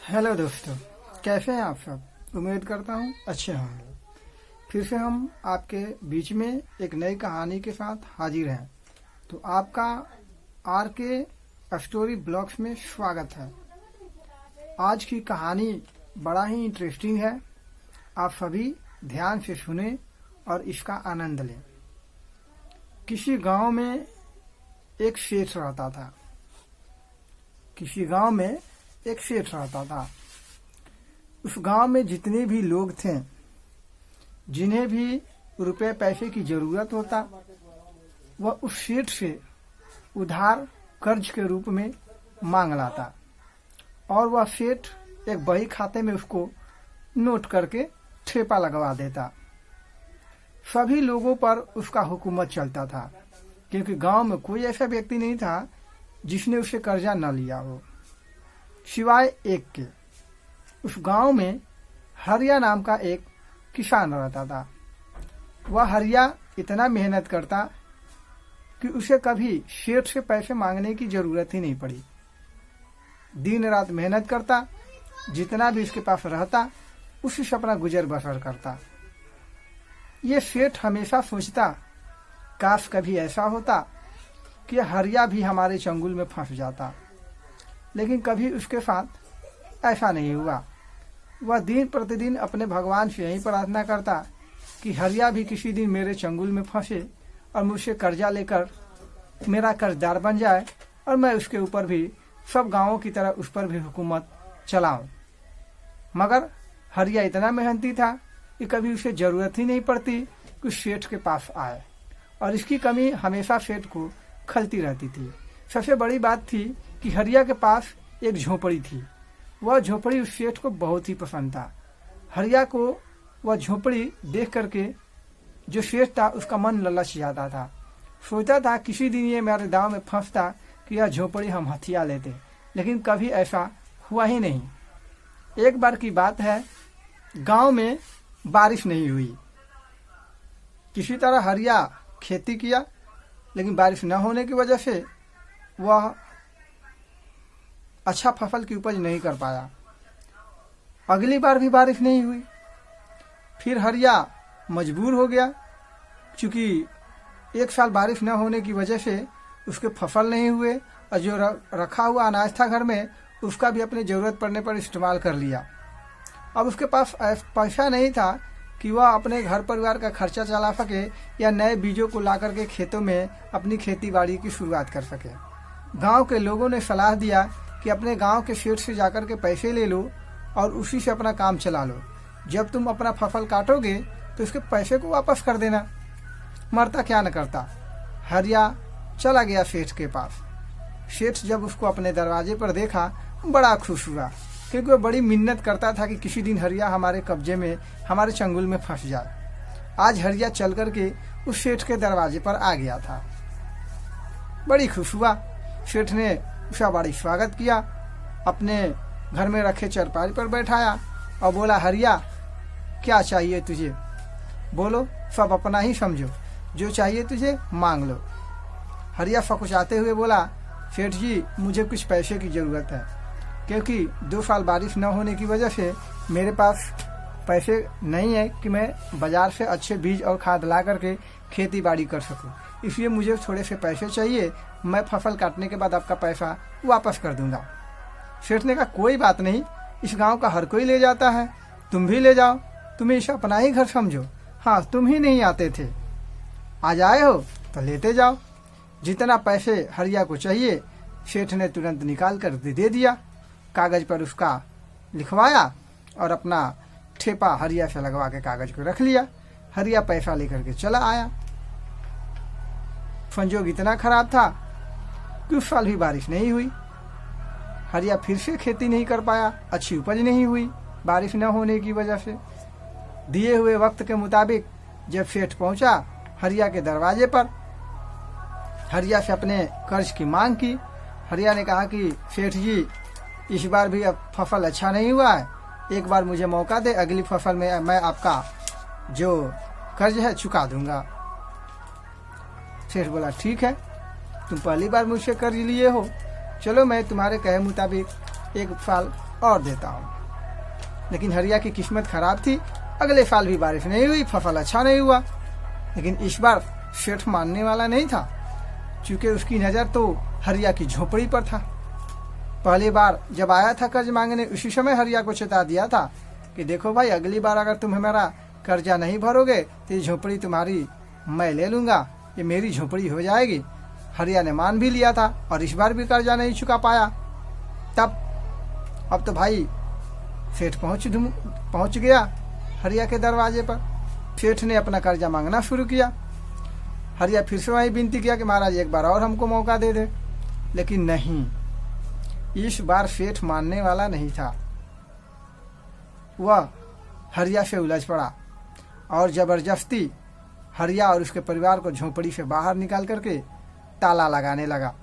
Hello दोस्तों, कैसे हैं आप सब। उम्मीद करता हूँ अच्छे होंगे। फिर से हम आपके बीच में एक नई कहानी के साथ हाजिर हैं। तो आपका आर के स्टोरी ब्लॉग्स में स्वागत है। आज की कहानी बड़ा ही इंटरेस्टिंग है। आप सभी ध्यान से सुने और इसका आनंद लें। किसी गांव में एक सेठ रहता था। किसी गांव में एक सेठ रहता था। उस गांव में जितने भी लोग थे, जिन्हें भी रुपए पैसे की जरूरत होता, वह उस सेठ से उधार कर्ज के रूप में मांग लाता और वह सेठ एक बही खाते में उसको नोट करके ठेपा लगवा देता। सभी लोगों पर उसका हुकूमत चलता था, क्योंकि गांव में कोई ऐसा व्यक्ति नहीं था जिसने उसे कर्जा न लिया हो, सिवाय एक के। उस गांव में हरिया नाम का एक किसान रहता था। वह हरिया इतना मेहनत करता कि उसे कभी सेठ से पैसे मांगने की जरूरत ही नहीं पड़ी। दिन रात मेहनत करता, जितना भी उसके पास रहता उसी से अपना गुजर बसर करता। ये सेठ हमेशा सोचता, काश कभी ऐसा होता कि हरिया भी हमारे चंगुल में फंस जाता, लेकिन कभी उसके साथ ऐसा नहीं हुआ। वह दिन प्रतिदिन अपने भगवान से यही प्रार्थना करता कि हरिया भी किसी दिन मेरे चंगुल में फंसे और मुझसे कर्जा लेकर मेरा कर्जदार बन जाए और मैं उसके ऊपर भी सब गांवों की तरह उस पर भी हुकूमत चलाऊं। मगर हरिया इतना मेहनती था कि कभी उसे जरूरत ही नहीं पड़ती कि सेठ के पास आए, और इसकी कमी हमेशा सेठ को खलती रहती थी। सबसे बड़ी बात थी कि हरिया के पास एक झोपड़ी थी। वह झोपड़ी उस सेठ को बहुत ही पसंद था। हरिया को वह झोपड़ी देख करके जो सेठ था उसका मन ललच जाता था। सोचता था किसी दिन ये मेरे दांव में फंसता कि यह झोपड़ी हम हथिया लेते, लेकिन कभी ऐसा हुआ ही नहीं। एक बार की बात है, गांव में बारिश नहीं हुई। किसी तरह हरिया खेती किया, लेकिन बारिश न होने की वजह से वह अच्छा फसल की उपज नहीं कर पाया। अगली बार भी बारिश नहीं हुई। फिर हरिया मजबूर हो गया, क्योंकि एक साल बारिश न होने की वजह से उसके फसल नहीं हुए और जो रखा हुआ अनाज था घर में उसका भी अपनी जरूरत पड़ने पर इस्तेमाल कर लिया। अब उसके पास पैसा नहीं था कि वह अपने घर परिवार का खर्चा चला सके या नए बीजों को ला करके खेतों में अपनी खेती बाड़ी की शुरुआत कर सके। गांव के लोगों ने सलाह दिया कि अपने गांव के सेठ से जाकर के पैसे ले लो और उसी से अपना काम चला लो। जब तुम अपना फसल काटोगे तो उसके पैसे को वापस कर देना। मरता क्या न करता। हरिया चला गया सेठ के पास। सेठ जब उसको अपने दरवाजे पर देखा बड़ा खुश हुआ, क्योंकि वह बड़ी मिन्नत करता था कि किसी दिन हरिया हमारे कब्जे में, हमारे चंगुल में फंस जाए। आज हरिया चल करके उस सेठ के दरवाजे पर आ गया था। बड़ी खुश हुआ। सेठ ने उसका बड़ी स्वागत किया, अपने घर में रखे चरपाई पर बैठाया और बोला, हरिया क्या चाहिए तुझे, बोलो, सब अपना ही समझो, जो चाहिए तुझे मांग लो। हरिया फकुचाते हुए बोला, सेठ जी मुझे कुछ पैसे की जरूरत है, क्योंकि 2 साल बारिश न होने की वजह से मेरे पास पैसे नहीं है कि मैं बाजार से अच्छे बीज और खाद ला करके खेती बाड़ी कर सकूं। इसलिए मुझे थोड़े से पैसे चाहिए, मैं फसल काटने के बाद आपका पैसा वापस कर दूंगा। सेठ ने कहा, कोई बात नहीं, इस गांव का हर कोई ले जाता है, तुम भी ले जाओ, तुम्हें इसे अपना ही घर समझो। हाँ, तुम ही नहीं आते थे, आज आए हो तो लेते जाओ। जितना पैसे हरिया को चाहिए सेठ ने तुरंत निकाल कर दे दिया। कागज पर उसका लिखवाया और अपना ठेपा हरिया से लगवा के कागज को रख लिया। हरिया पैसा लेकर के चला आया। संजोग इतना खराब था कि उस साल भी बारिश नहीं हुई। हरिया फिर से खेती नहीं कर पाया, अच्छी उपज नहीं हुई बारिश न होने की वजह से। दिए हुए वक्त के मुताबिक जब सेठ पहुंचा हरिया के दरवाजे पर, हरिया से अपने कर्ज की मांग की। हरिया ने कहा कि सेठ जी, इस बार भी अब फसल अच्छा नहीं हुआ है, एक बार मुझे मौका दे, अगली फसल में मैं आपका जो कर्ज है चुका दूंगा। सेठ बोला, ठीक है, तुम पहली बार मुझसे कर्ज लिए हो, चलो मैं तुम्हारे कहे मुताबिक 1 साल और देता हूँ। लेकिन हरिया की किस्मत खराब थी, अगले साल भी बारिश नहीं हुई, फसल अच्छा नहीं हुआ। लेकिन इस बार सेठ मानने वाला नहीं था, क्योंकि उसकी नज़र तो हरिया की झोपड़ी पर था। पहली बार जब आया था कर्ज मांगने, उसी समय हरिया को चेता दिया था कि देखो भाई, अगली बार अगर तुम हमारा कर्जा नहीं भरोगे तो ये झोपड़ी तुम्हारी मैं ले लूँगा, ये मेरी झोपड़ी हो जाएगी। हरिया ने मान भी लिया था और इस बार भी कर्जा नहीं चुका पाया। तब अब तो भाई सेठ पहुंच गया हरिया के दरवाजे पर। सेठ ने अपना कर्जा मांगना शुरू किया। हरिया फिर से वही विनती किया कि महाराज एक बार और हमको मौका दे दे। लेकिन नहीं, इस बार सेठ मानने वाला नहीं था। वह हरिया से उलझ पड़ा और जबरदस्ती हरिया और उसके परिवार को झोपड़ी से बाहर निकाल करके ताला लगाने लगा।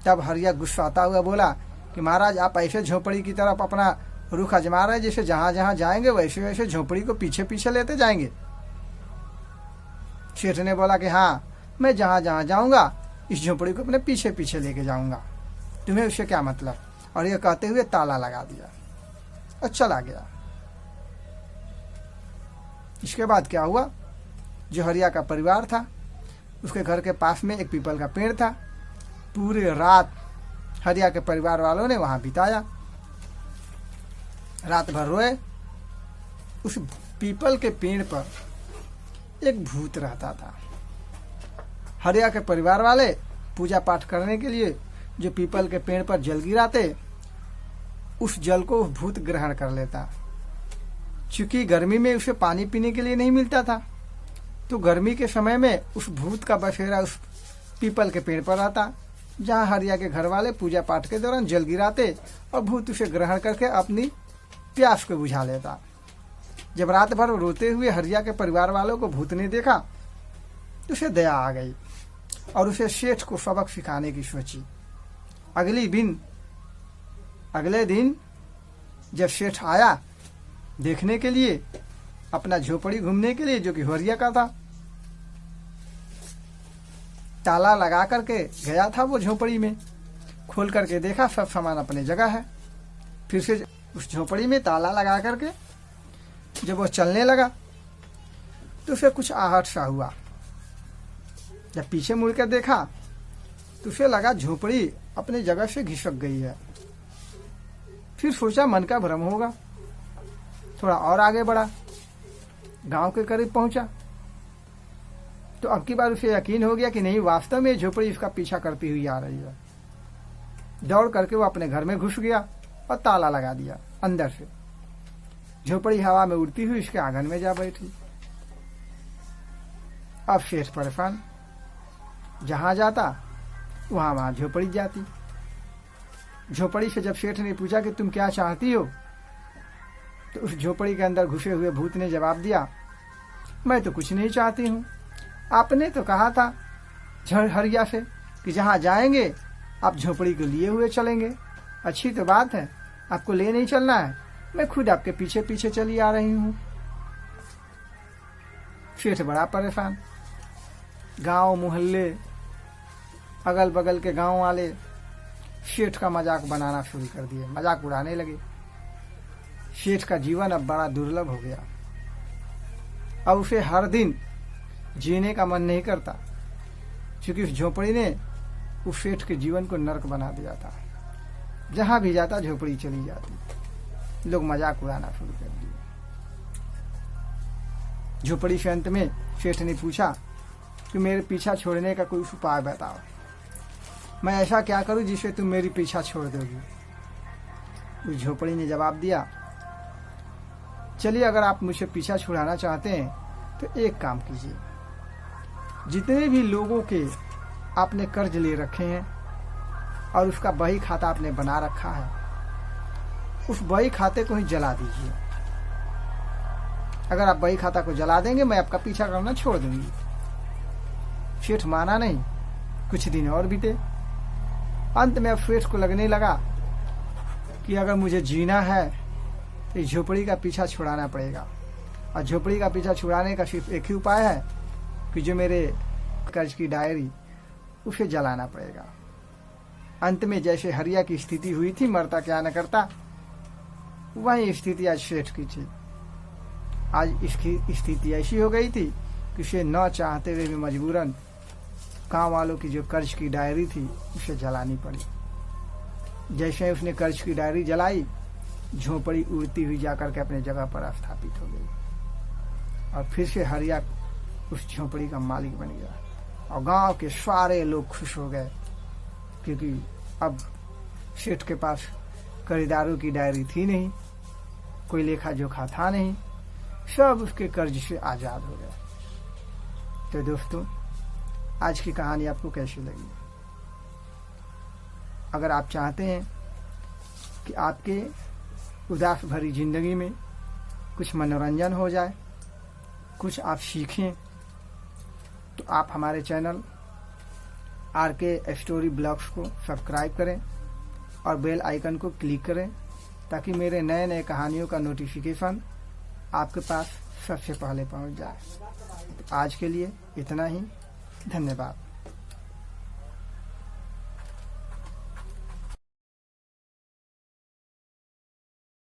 तब हरिया गुस्साता हुआ बोला कि महाराज, आप ऐसे झोपड़ी की तरफ अपना रुख आजमा रहे जैसे जहां जहां जाएंगे वैसे वैसे झोपड़ी को पीछे पीछे लेते जाएंगे। सेठ ने बोला कि हाँ, मैं जहां जहां जाऊंगा इस झोपड़ी को अपने पीछे पीछे लेके जाऊंगा, तुम्हें उससे क्या मतलब। और यह कहते हुए ताला लगा दिया और चला गया। इसके बाद क्या हुआ, जो हरिया का परिवार था उसके घर के पास में एक पीपल का पेड़ था। पूरी रात हरिया के परिवार वालों ने वहां बिताया, रात भर रोए। उस पीपल के पेड़ पर एक भूत रहता था। हरिया के परिवार वाले पूजा पाठ करने के लिए जो पीपल के पेड़ पर जल गिराते, उस जल को भूत ग्रहण कर लेता। चूंकि गर्मी में उसे पानी पीने के लिए नहीं मिलता था, तो गर्मी के समय में उस भूत का बसेरा उस पीपल के पेड़ पर आता, जहां हरिया के घर वाले पूजा पाठ के दौरान जल गिराते और भूत उसे ग्रहण करके अपनी प्यास को बुझा लेता। जब रात भर रोते हुए हरिया के परिवार वालों को भूत ने देखा तो उसे दया आ गई और उसे सेठ को सबक सिखाने की सोची। अगले दिन जब सेठ आया देखने के लिए, अपना झोपड़ी घूमने के लिए, जो कि हरिया का था, ताला लगा करके गया था वो झोपड़ी में, खोल करके देखा सब सामान अपने जगह है। फिर से उस झोपड़ी में ताला लगा करके जब वो चलने लगा तो उसे कुछ आहट सा हुआ। जब पीछे मुड़कर देखा तो उसे लगा झोपड़ी अपने जगह से घिसक गई है। फिर सोचा मन का भ्रम होगा, थोड़ा और आगे बढ़ा, गांव के करीब पहुंचा तो अब की बार उसे यकीन हो गया कि नहीं, वास्तव में झोपड़ी इसका पीछा करती हुई आ रही है। दौड़ करके वो अपने घर में घुस गया और ताला लगा दिया अंदर से। झोपड़ी हवा में उड़ती हुई उसके आंगन में जा बैठी। अब सेठ परेशान, जहां जाता वहां झोपड़ी जाती। झोपड़ी से जब सेठ ने पूछा कि तुम क्या चाहती हो, तो उस झोपड़ी के अंदर घुसे हुए भूत ने जवाब दिया, मैं तो कुछ नहीं चाहती हूँ, आपने तो कहा था हरिया से कि जहाँ जाएंगे आप झोपड़ी को लिए हुए चलेंगे। अच्छी तो बात है, आपको ले नहीं चलना है, मैं खुद आपके पीछे पीछे चली आ रही हूँ। सेठ बड़ा परेशान। गांव मोहल्ले अगल बगल के गांव वाले सेठ का मजाक बनाना शुरू कर दिए, मजाक उड़ाने लगे। सेठ का जीवन अब बड़ा दुर्लभ हो गया। अब उसे हर दिन जीने का मन नहीं करता, क्योंकि उस झोपड़ी ने उस सेठ के जीवन को नरक बना दिया था। जहां भी जाता झोपड़ी चली जाती, लोग मजाक उड़ाना शुरू कर दिए। झोपड़ी से अंत में सेठ ने पूछा कि मेरे पीछा छोड़ने का कोई उपाय बताओ, मैं ऐसा क्या करूं जिससे तुम मेरी पीछा छोड़ दोगी। उस झोपड़ी ने जवाब दिया, चलिए अगर आप मुझसे पीछा छुड़ाना चाहते हैं तो एक काम कीजिए, जितने भी लोगों के आपने कर्ज ले रखे हैं और उसका बही खाता आपने बना रखा है, उस बही खाते को ही जला दीजिए। अगर आप बही खाता को जला देंगे मैं आपका पीछा करना छोड़ दूंगी। सेठ माना नहीं। कुछ दिन और बीते। अंत में अब सेठ को लगने लगा कि अगर मुझे जीना है तो इस झोपड़ी का पीछा छुड़ाना पड़ेगा, और झोपड़ी का पीछा छुड़ाने का सिर्फ एक ही उपाय है कि जो मेरे कर्ज की डायरी उसे जलाना पड़ेगा। अंत में जैसे हरिया की स्थिति हुई थी, मरता क्या न करता, वही स्थिति आज सेठ की थी। आज इसकी स्थिति ऐसी हो गई थी कि उसे न चाहते हुए भी मजबूरन गांव वालों की जो कर्ज की डायरी थी उसे जलानी पड़ी। जैसे उसने कर्ज की डायरी जलाई, झोपड़ी उड़ती हुई जाकर के अपने जगह पर स्थापित हो गई और फिर से हरिया उस झोपड़ी का मालिक बन गया और गांव के सारे लोग खुश हो गए, क्योंकि अब सेठ के पास खरीदारों की डायरी थी नहीं, कोई लेखा जोखा था नहीं, सब उसके कर्ज से आजाद हो गए। तो दोस्तों, आज की कहानी आपको कैसी लगी? अगर आप चाहते हैं कि आपके उदास भरी जिंदगी में कुछ मनोरंजन हो जाए, कुछ आप सीखें, तो आप हमारे चैनल RK स्टोरी ब्लॉग्स को सब्सक्राइब करें और बेल आइकन को क्लिक करें, ताकि मेरे नए नए कहानियों का नोटिफिकेशन आपके पास सबसे पहले पहुंच जाए। तो आज के लिए इतना ही। धन्यवाद।